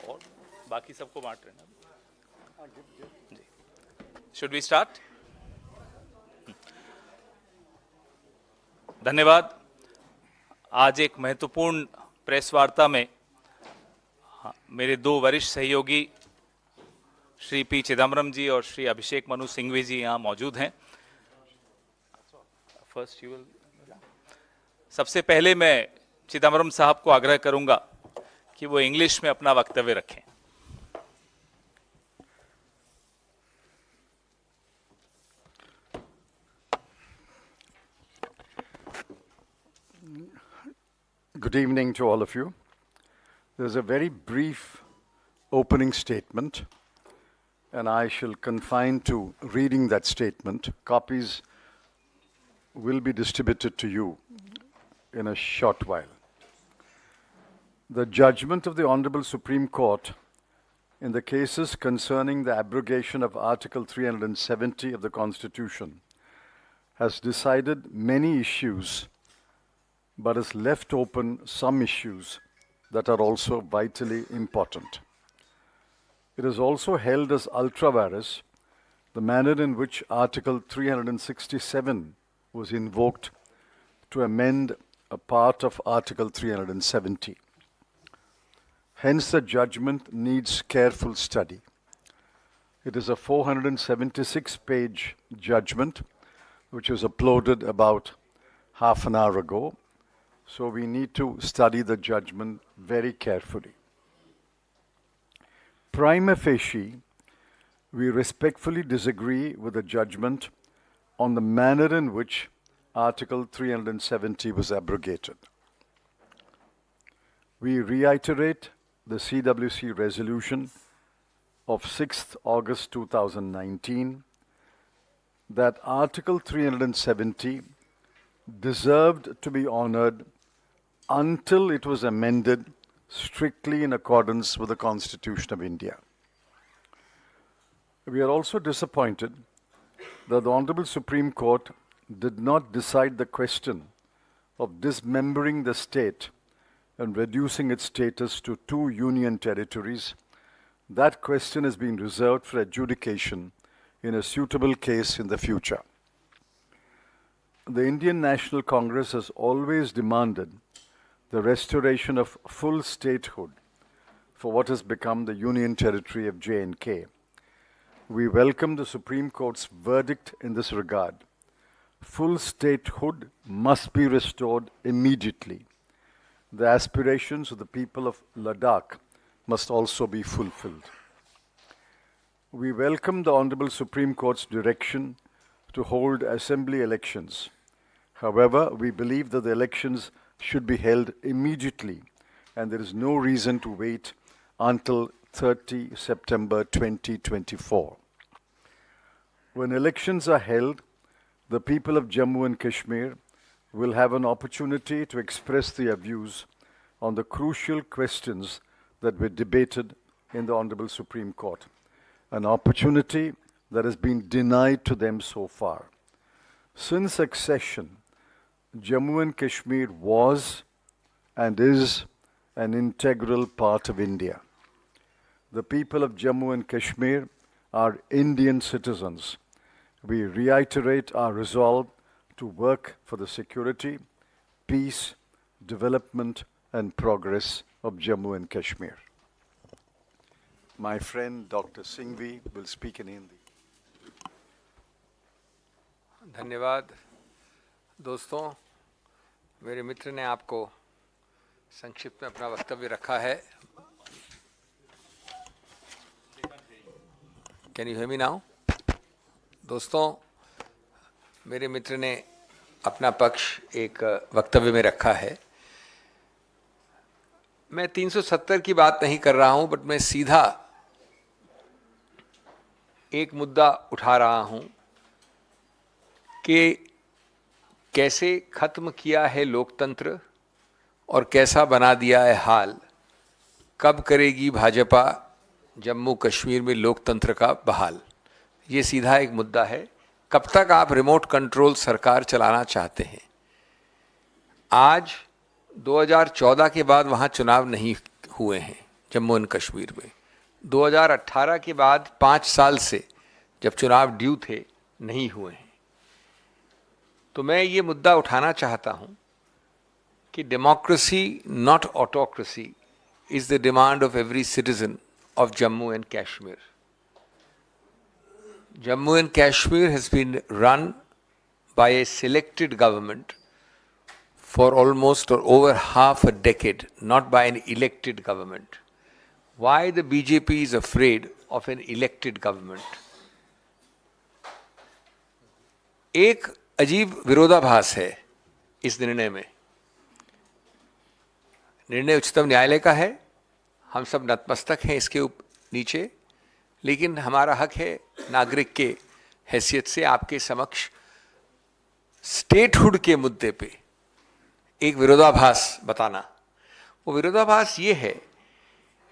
और बाकी सबको बांट रहे हैं ना जी. Should we start? धन्यवाद. आज एक महत्वपूर्ण प्रेस वार्ता में मेरे दो वरिष्ठ सहयोगी श्री पी चिदम्बरम जी और श्री अभिषेक मनु सिंघवी जी यहाँ मौजूद हैं. First you will. सबसे पहले मैं चिदम्बरम साहब को आग्रह करूंगा कि वो इंग्लिश में अपना वक्तव्य रखें. Good evening to all of you. There's a very brief opening statement, and I shall confine to reading that statement. Copies will be distributed to you in a short while. The judgment of the Honorable Supreme Court in the cases concerning the abrogation of Article 370 of the Constitution has decided many issues, but has left open some issues that are also vitally important. It is also held as ultra vires the manner in which Article 367 was invoked to amend a part of Article 370. Hence, the judgment needs careful study. It is a 476-page judgment, which was uploaded about half an hour ago. So we need to study the judgment very carefully. Prima facie, we respectfully disagree with the judgment on the manner in which Article 370 was abrogated. We reiterate the CWC resolution of 6th August 2019 that Article 370 deserved to be honored until it was amended strictly in accordance with the Constitution of India. We are also disappointed that the Honorable Supreme Court did not decide the question of dismembering the state and reducing its status to 2 union territories. That question has been reserved for adjudication in a suitable case in the future. The Indian National Congress has always demanded the restoration of full statehood for what has become the Union Territory of J&K. We welcome the Supreme Court's verdict in this regard. Full statehood must be restored immediately. The aspirations of the people of Ladakh must also be fulfilled. We welcome the Honorable Supreme Court's direction to hold assembly elections. However, we believe that the elections should be held immediately, and there is no reason to wait until 30 September 2024. When elections are held, the people of Jammu and Kashmir will have an opportunity to express their views on the crucial questions that were debated in the Honorable Supreme Court, an opportunity that has been denied to them so far. Since accession, Jammu and Kashmir was and is an integral part of India. The people of Jammu and Kashmir are Indian citizens. We reiterate our resolve to work for the security, peace, development, and progress of Jammu and Kashmir. My friend Dr. Singhvi will speak in Hindi. धन्यवाद दोस्तों. मेरे मित्र ने आपको संक्षिप्त में अपना वक्तव्य रखा है. Can you hear me now? दोस्तों, मेरे मित्र ने अपना पक्ष एक वक्तव्य में रखा है. मैं 370 की बात नहीं कर रहा हूं, बट मैं सीधा एक मुद्दा उठा रहा हूं कि कैसे खत्म किया है लोकतंत्र और कैसा बना दिया है हाल. कब करेगी भाजपा जम्मू कश्मीर में लोकतंत्र का बहाल, ये सीधा एक मुद्दा है। कब तक आप रिमोट कंट्रोल सरकार चलाना चाहते हैं? आज 2014 के बाद वहाँ चुनाव नहीं हुए हैं जम्मू एंड कश्मीर में। 2018 के बाद 5 साल से जब चुनाव ड्यू थे नहीं हुए हैं। तो मैं ये मुद्दा उठाना चाहता हूँ कि democracy not autocracy is the demand of every citizen of Jammu and Kashmir. Jammu and Kashmir has been run by a selected government for almost or over half a decade, not by an elected government. Why the BJP is afraid of an elected government? एक अजीब विरोधाभास है इस निर्णय में। निर्णय उच्चतम न्यायालय का है, हम सब नतमस्तक हैं इसके नीचे, लेकिन हमारा हक है नागरिक के हैसियत से आपके समक्ष स्टेटहुड के मुद्दे पे एक विरोधाभास बताना। वो विरोधाभास ये है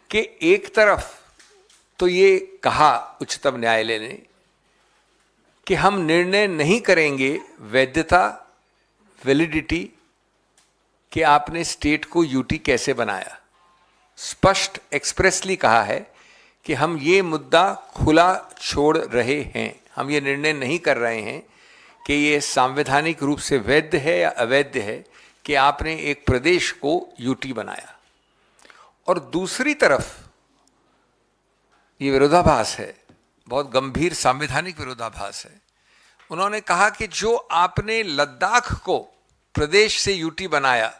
कि एक तरफ तो ये कहा उच्चतम न्यायालय ने कि हम निर्णय नहीं करेंगे वैधता, वैलिडिटी कि आपने स्टेट को यूटी कैसे बनाया। स्पष्ट एक्सप्रेसली कहा है कि हम ये मुद्दा खुला छोड़ रहे हैं, हम ये निर्णय नहीं कर रहे हैं कि ये संवैधानिक रूप से वैध है या अवैध है कि आपने एक प्रदेश को यूटी बनाया। और दूसरी तरफ ये विरोधाभास है, बहुत गंभीर संवैधानिक विरोधाभास है। उन्होंने कहा कि जो आपने लद्दाख को प्रदेश से यूटी बनाया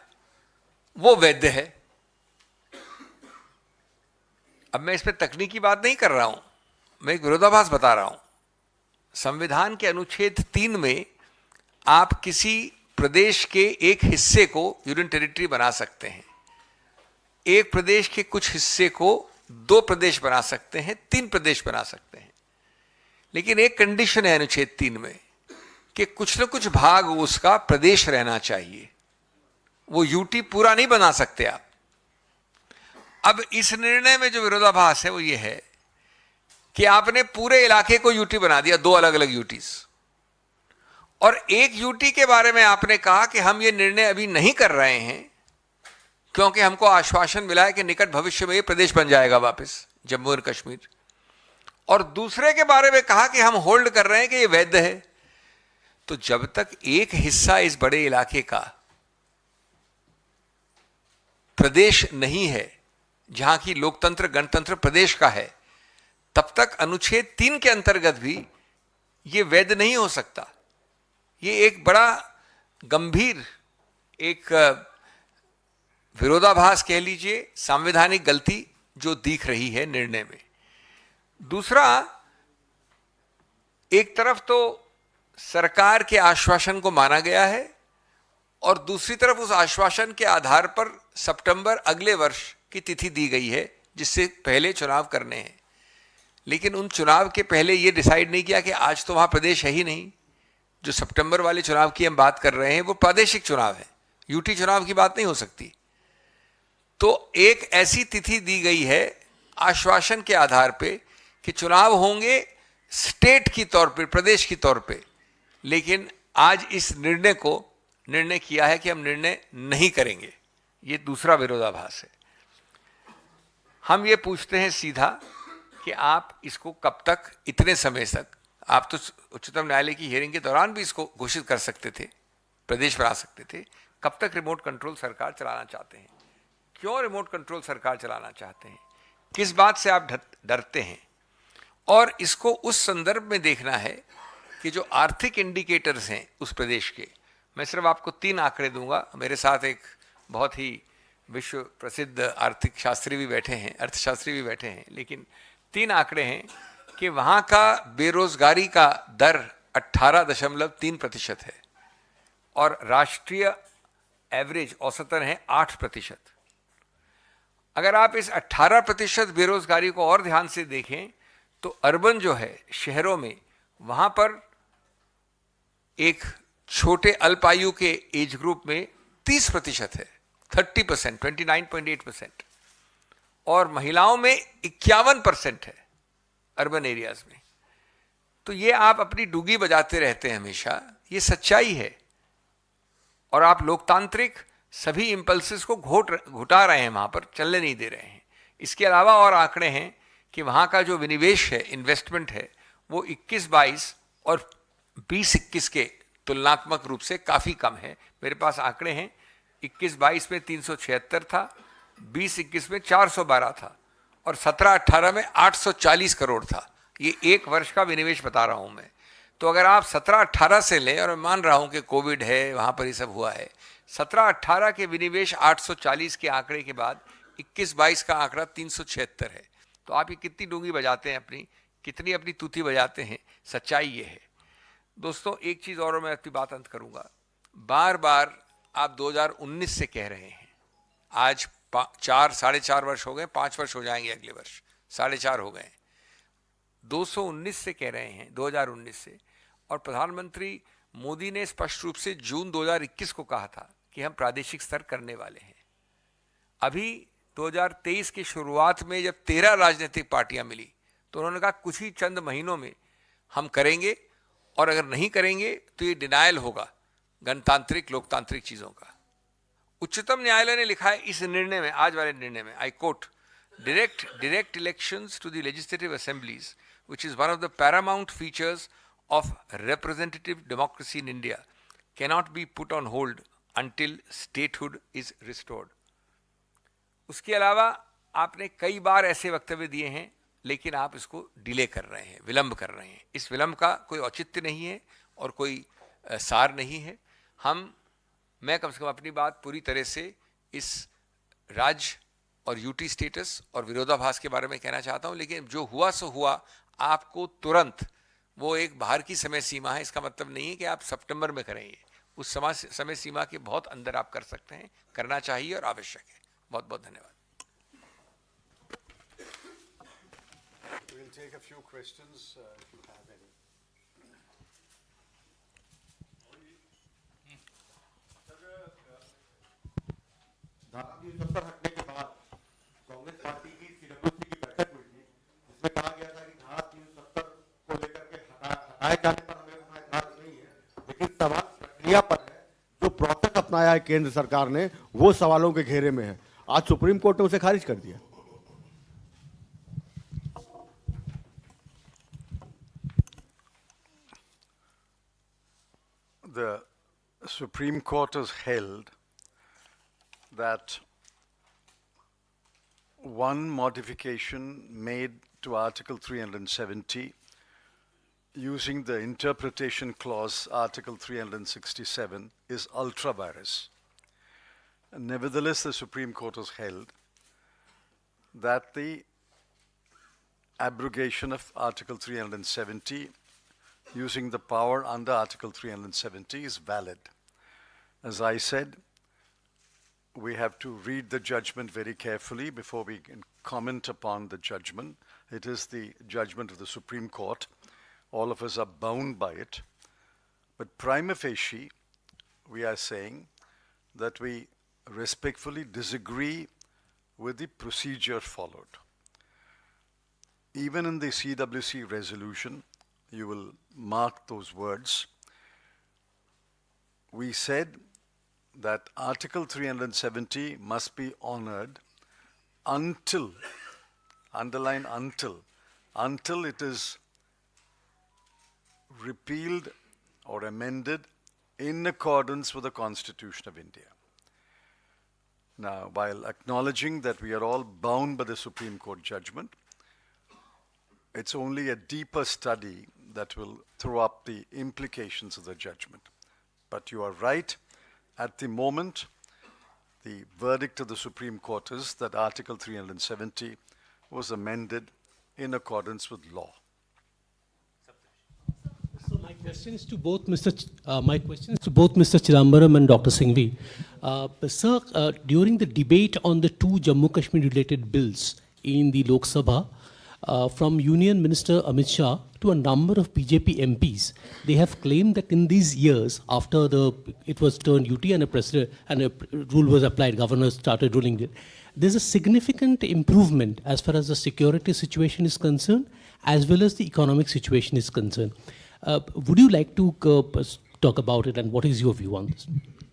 वो वैध है। अब मैं इस पर तकनीकी बात नहीं कर रहा हूं, मैं एक विरोधाभास बता रहा हूं। संविधान के अनुच्छेद 3 में आप किसी प्रदेश के एक हिस्से को यूनियन टेरिटरी बना सकते हैं, एक प्रदेश के कुछ हिस्से को 2 प्रदेश बना सकते हैं, 3 प्रदेश बना सकते हैं। लेकिन एक कंडीशन है अनुच्छेद 3 में कि कुछ न कुछ भाग उसका प्रदेश रहना चाहिए, वो यूटी पूरा नहीं बना सकते आप। अब इस निर्णय में जो विरोधाभास है वो ये है कि आपने पूरे इलाके को यूटी बना दिया, 2 अलग अलग यूटीज, और एक यूटी के बारे में आपने कहा कि हम ये निर्णय अभी नहीं कर रहे हैं क्योंकि हमको आश्वासन मिला है कि निकट भविष्य में ये प्रदेश बन जाएगा वापस जम्मू और कश्मीर, और दूसरे के बारे में कहा कि हम होल्ड कर रहे हैं कि ये वैध है। तो जब तक एक हिस्सा इस बड़े इलाके का प्रदेश नहीं है, जहां की लोकतंत्र गणतंत्र प्रदेश का है, तब तक अनुच्छेद 3 के अंतर्गत भी ये वैध नहीं हो सकता। ये एक बड़ा गंभीर एक विरोधाभास कह लीजिए, संवैधानिक गलती जो दिख रही है निर्णय में। दूसरा, एक तरफ तो सरकार के आश्वासन को माना गया है और दूसरी तरफ उस आश्वासन के आधार पर सितंबर अगले वर्ष की तिथि दी गई है जिससे पहले चुनाव करने हैं। लेकिन उन चुनाव के पहले ये डिसाइड नहीं किया कि आज तो वहाँ प्रदेश है ही नहीं। जो सितंबर वाले चुनाव की हम बात कर रहे हैं वो प्रादेशिक चुनाव है, यूटी चुनाव की बात नहीं हो सकती। तो एक ऐसी तिथि दी गई है आश्वासन के आधार पे कि चुनाव होंगे स्टेट की तौर पे, प्रदेश की तौर पे। लेकिन आज इस निर्णय किया है कि हम निर्णय नहीं करेंगे। ये दूसरा विरोधाभास है। हम ये पूछते हैं सीधा कि आप इसको कब तक, इतने समय तक, आप तो उच्चतम न्यायालय की हियरिंग के दौरान भी इसको घोषित कर सकते थे, प्रदेश बना सकते थे, कब तक रिमोट कंट्रोल सरकार चलाना चाहते हैं? क्यों रिमोट कंट्रोल सरकार चलाना चाहते हैं? किस बात से आप डरते हैं? और इसको उस संदर्भ में देखना है कि जो आर्थिक इंडिकेटर्स हैं उस प्रदेश के, मैं सिर्फ आपको 3 आंकड़े दूंगा। मेरे साथ एक बहुत ही विश्व प्रसिद्ध आर्थिक शास्त्री भी बैठे हैं, अर्थशास्त्री भी बैठे हैं, लेकिन 3 आंकड़े हैं कि वहाँ का बेरोजगारी का दर 18.3% है और राष्ट्रीय एवरेज औसतन है 8%। अगर आप इस 18% बेरोजगारी को और ध्यान से देखें तो अर्बन जो है, शहरों में, वहाँ पर एक छोटे अल्पायु के एज ग्रुप में 30% है, 30%, 29.8%। और महिलाओं में 51% है अर्बन एरियाज में। तो ये आप अपनी डुगी बजाते रहते हैं हमेशा, ये सच्चाई है। और आप लोकतांत्रिक सभी इंपल्सेस को घुटा रहे हैं, वहां पर चलने नहीं दे रहे हैं। इसके अलावा और आंकड़े हैं कि वहां का जो विनिवेश है, इन्वेस्टमेंट है, वो 21-22 और 20-21 के तुलनात्मक रूप से काफी कम है। मेरे पास आंकड़े हैं, 21-22 में 376 था, 20-21 में 412 था और 17-18 में 840 करोड़ था। ये एक वर्ष का विनिवेश बता रहा हूं मैं। तो अगर आप 17-18 से लें, और मैं मान रहा हूं कि कोविड है, वहां पर ये सब हुआ है, 17-18 के विनिवेश 840 के आंकड़े के बाद 21-22 का आंकड़ा 376 है। तो आप ये कितनी डूंगी बजाते हैं अपनी, कितनी अपनी तूती बजाते हैं, सच्चाई ये है। दोस्तों एक चीज और मैं अपनी बात अंत करूंगा। बार बार आप 2019 से कह रहे हैं, आज 4-4.5 वर्ष हो गए, 5 वर्ष हो जाएंगे अगले वर्ष, 4.5 हो गए, 219 से कह रहे हैं, 2019 से। और प्रधानमंत्री मोदी ने स्पष्ट रूप से जून 2021 को कहा था कि हम प्रादेशिक स्तर करने वाले हैं। अभी 2023 की शुरुआत में जब 13 राजनीतिक पार्टियां मिली तो उन्होंने कहा कुछ ही चंद महीनों में हम करेंगे, और अगर नहीं करेंगे तो ये डिनायल होगा गणतांत्रिक लोकतांत्रिक चीजों का। उच्चतम न्यायालय ने लिखा है इस निर्णय में, आज वाले निर्णय में, I quote, direct elections to the legislative assemblies, which is one of the paramount features of representative democracy in India, cannot be put on hold until statehood is restored. उसके अलावा आपने कई बार ऐसे वक्तव्य दिए हैं, लेकिन आप इसको डिले कर रहे हैं, विलंब कर रहे हैं। इस विलंब का कोई औचित्य नहीं है और कोई सार नहीं है। मैं कम से कम अपनी बात पूरी तरह से इस राज्य और यूटी स्टेटस और विरोधाभास के बारे में कहना चाहता हूं, लेकिन जो हुआ सो हुआ। आपको तुरंत, वो एक बाहर की समय सीमा है, इसका मतलब नहीं है कि आप सितंबर में करेंगे। उस समय सीमा के बहुत अंदर आप कर सकते हैं, करना चाहिए और आवश्यक है। बहुत बहुत धन्यवाद। We'll take a few questions, if you have any. धारा 370 हटने के बाद कांग्रेस पार्टी की CWC की बैठक हुई थी, जिसमें कहा गया था कि धारा 370 को लेकर के हटाए जाने पर हमें कोई एतराज नहीं है, लेकिन सवाल प्रक्रिया पर है। जो प्रोसेस अपनाया है केंद्र सरकार ने, वो सवालों के घेरे में है। आज सुप्रीम कोर्ट ने उसे खारिज कर दिया। The Supreme Court has held that one modification made to Article 370 using the interpretation clause Article 367 is ultra vires. Nevertheless, the Supreme Court has held that the abrogation of Article 370 using the power under Article 370 is valid. As I said, we have to read the judgment very carefully before we can comment upon the judgment. It is the judgment of the Supreme Court. All of us are bound by it. But prima facie, we are saying that we respectfully disagree with the procedure followed. Even in the CWC resolution, you will mark those words. We said that Article 370 must be honored until, underline until it is repealed or amended in accordance with the Constitution of India. Now, while acknowledging that we are all bound by the Supreme Court judgment, it's only a deeper study that will throw up the implications of the judgment. But you are right. At the moment, the verdict of the Supreme Court is that Article 370 was amended in accordance with law. So my question is to both Mr. Chidambaram and Dr. Singhvi. Sir, during the debate on the two Jammu Kashmir related bills in the Lok Sabha, from Union Minister Amit Shah to a number of BJP MPs, they have claimed that in these years, after it was turned UT and a rule was applied, governor started ruling it, there's a significant improvement as far as the security situation is concerned, as well as the economic situation is concerned. Would you like to talk about it, and what is your view on this?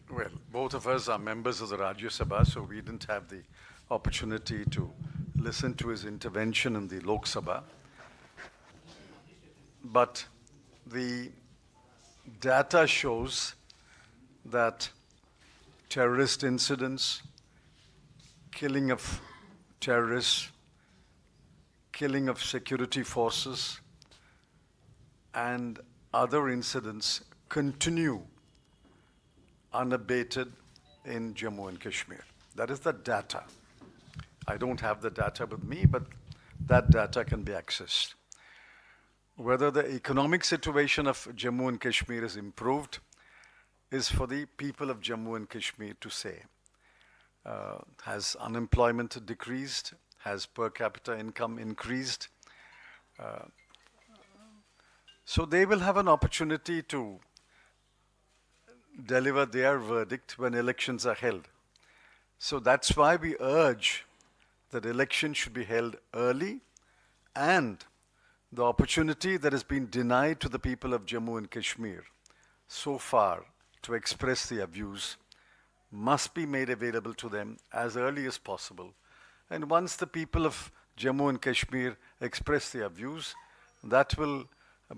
Well, both of us are members of the Rajya Sabha, so we didn't have the opportunity to listen to his intervention in the Lok Sabha. But the data shows that terrorist incidents, killing of terrorists, killing of security forces, and other incidents continue unabated in Jammu and Kashmir. That is the data. I don't have the data with me, but that data can be accessed. Whether the economic situation of Jammu and Kashmir is improved is for the people of Jammu and Kashmir to say. Has unemployment decreased? Has per capita income increased? So they will have an opportunity to deliver their verdict when elections are held. So that's why we urge that elections should be held early, and the opportunity that has been denied to the people of Jammu and Kashmir so far to express their views must be made available to them as early as possible. And once the people of Jammu and Kashmir express their views, that will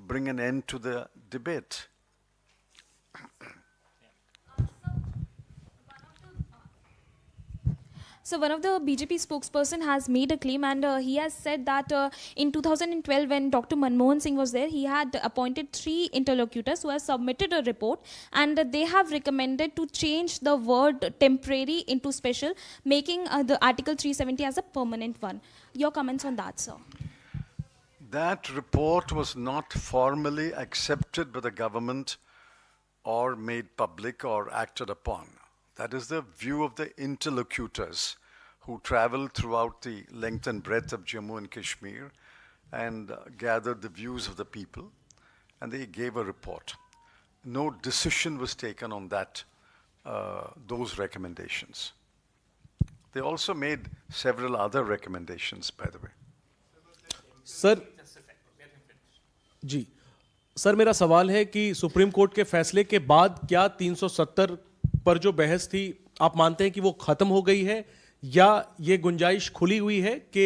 bring an end to the debate. So one of the BJP spokesperson has made a claim, and he has said that in 2012, when Dr. Manmohan Singh was there, he had appointed 3 interlocutors who have submitted a report, and they have recommended to change the word temporary into special, making the Article 370 as a permanent one. Your comments on that, sir? That report was not formally accepted by the government or made public or acted upon. That is the view of the interlocutors who traveled throughout the length and breadth of Jammu and Kashmir and gathered the views of the people, and they gave a report. No decision was taken on that, those recommendations. They also made several other recommendations, by the way. Sir ji sir, मेरा सवाल है कि supreme court के फैसले के बाद क्या 370 पर जो बहस थी, आप मानते हैं कि वो खत्म हो गई है, या ये गुंजाइश खुली हुई है कि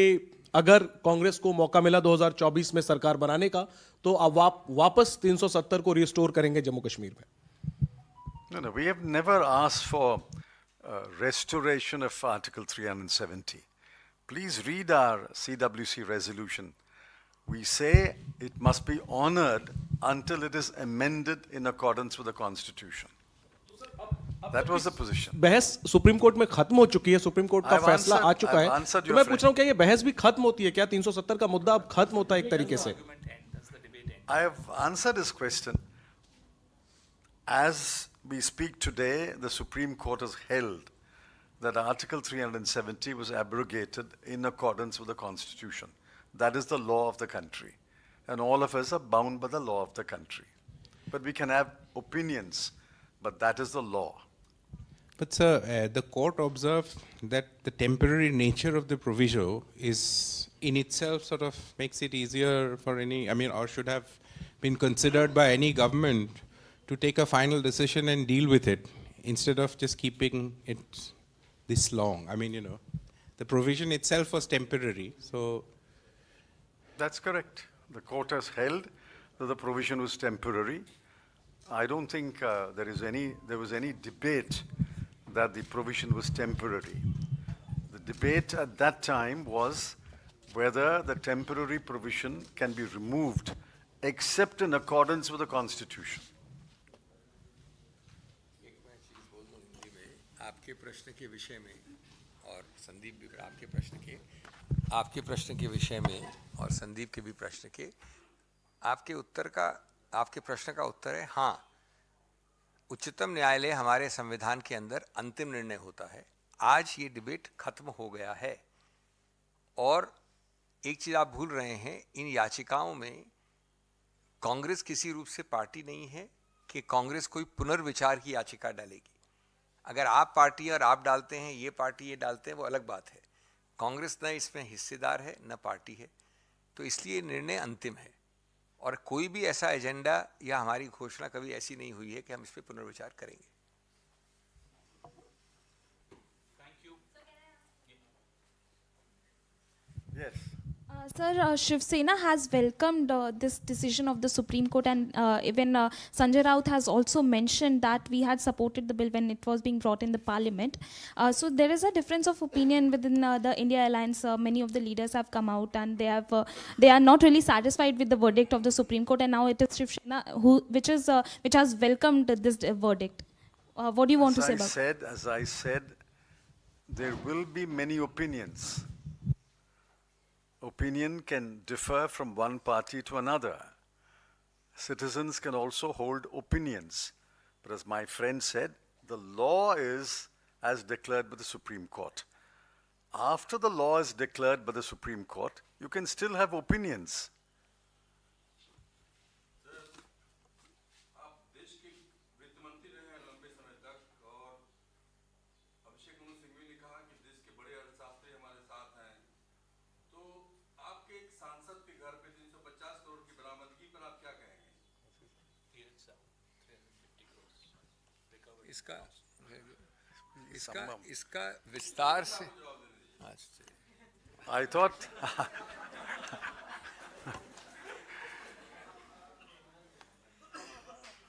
अगर कांग्रेस को मौका मिला 2024 में सरकार बनाने का, तो अब आप वापस 370 को रिस्टोर करेंगे जम्मू कश्मीर में? No, we have never asked for restoration of Article 370. Please read our CWC resolution. We say it must be honored until it is amended in accordance with the Constitution. That was the position. बहस supreme court में खत्म हो चुकी है, supreme court का I've फैसला आ answered- चुका I've है, answered तो your मैं पूछ रहा हूं friend. क्या ये बहस भी खत्म होती है क्या? 370 का मुद्दा अब खत्म होता है एक तरीके से? I have answered his question. As we speak today, the Supreme Court has held that Article 370 was abrogated in accordance with the Constitution. That is the law of the country. And all of us are bound by the law of the country. But we can have opinions, but that is the law. But sir, the court observed that the temporary nature of the proviso is in itself sort of makes it easier for any, or should have been considered by any government to take a final decision and deal with it instead of just keeping it this long. The provision itself was temporary, so. That's correct. The court has held that the provision was temporary. I don't think there was any debate that the provision was temporary. The debate at that time was whether the temporary provision can be removed except in accordance with the Constitution. आपके प्रश्न के विषय में और संदीप भी आपके प्रश्न के विषय में और संदीप के भी प्रश्न के आपके प्रश्न का उत्तर है हाँ, उच्चतम न्यायालय हमारे संविधान के अंदर अंतिम निर्णय होता है। आज ये डिबेट खत्म हो गया है और एक चीज आप भूल रहे हैं, इन याचिकाओं में कांग्रेस किसी रूप से पार्टी नहीं है कि कांग्रेस कोई पुनर्विचार की याचिका डालेगी। अगर आप पार्टी और आप डालते हैं, ये पार्टी ये डालते हैं, वो अलग बात है। कांग्रेस न इसमें हिस्सेदार है न पार्टी है, तो इसलिए निर्णय अंतिम है और कोई भी ऐसा एजेंडा या हमारी घोषणा कभी ऐसी नहीं हुई है कि हम इस पर पुनर्विचार करेंगे। Yes. Sir, Shiv Sena has welcomed this decision of the Supreme Court, and even Sanjay Raut has also mentioned that we had supported the bill when it was being brought in the parliament. So there is a difference of opinion within the India Alliance. Many of the leaders have come out and they are not really satisfied with the verdict of the Supreme Court, and now it is Shiv Sena which has welcomed this verdict. What do you want to say about it? As I said, there will be many opinions. Opinion can differ from one party to another. Citizens can also hold opinions. But as my friend said, the law is as declared by the Supreme Court. After the law is declared by the Supreme Court, you can still have opinions. आप देश के वित्त मंत्री रहे हैं लंबे समय तक और अभिषेक मनु सिंघवी ने कहा कि देश के बड़े अर्थशास्त्री हमारे साथ हैं, तो आपके एक सांसद के घर पे 350 करोड़ की बरामदगी पर आप क्या कहेंगे? इसका विस्तार से I thought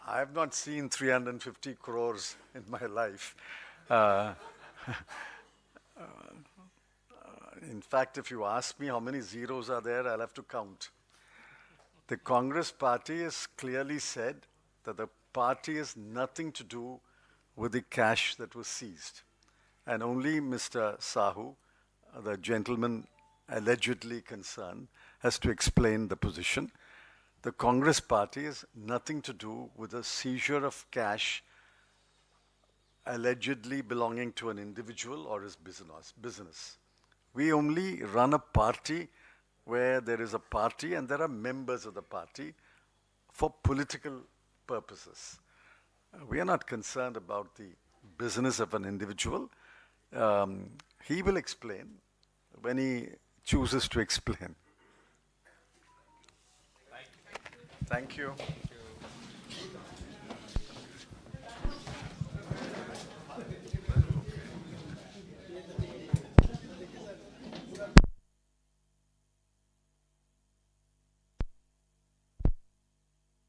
I have not seen 350 crores in my life. In fact, if you ask me how many zeros are there, I'll have to count. The Congress party has clearly said that the party has nothing to do with the cash that was seized. And only Mr. Sahu, the gentleman allegedly concerned, has to explain the position. The Congress party has nothing to do with the seizure of cash allegedly belonging to an individual or his business. We only run a party where there is a party and there are members of the party for political purposes. We are not concerned about the business of an individual. He will explain when he chooses to explain. Thank you.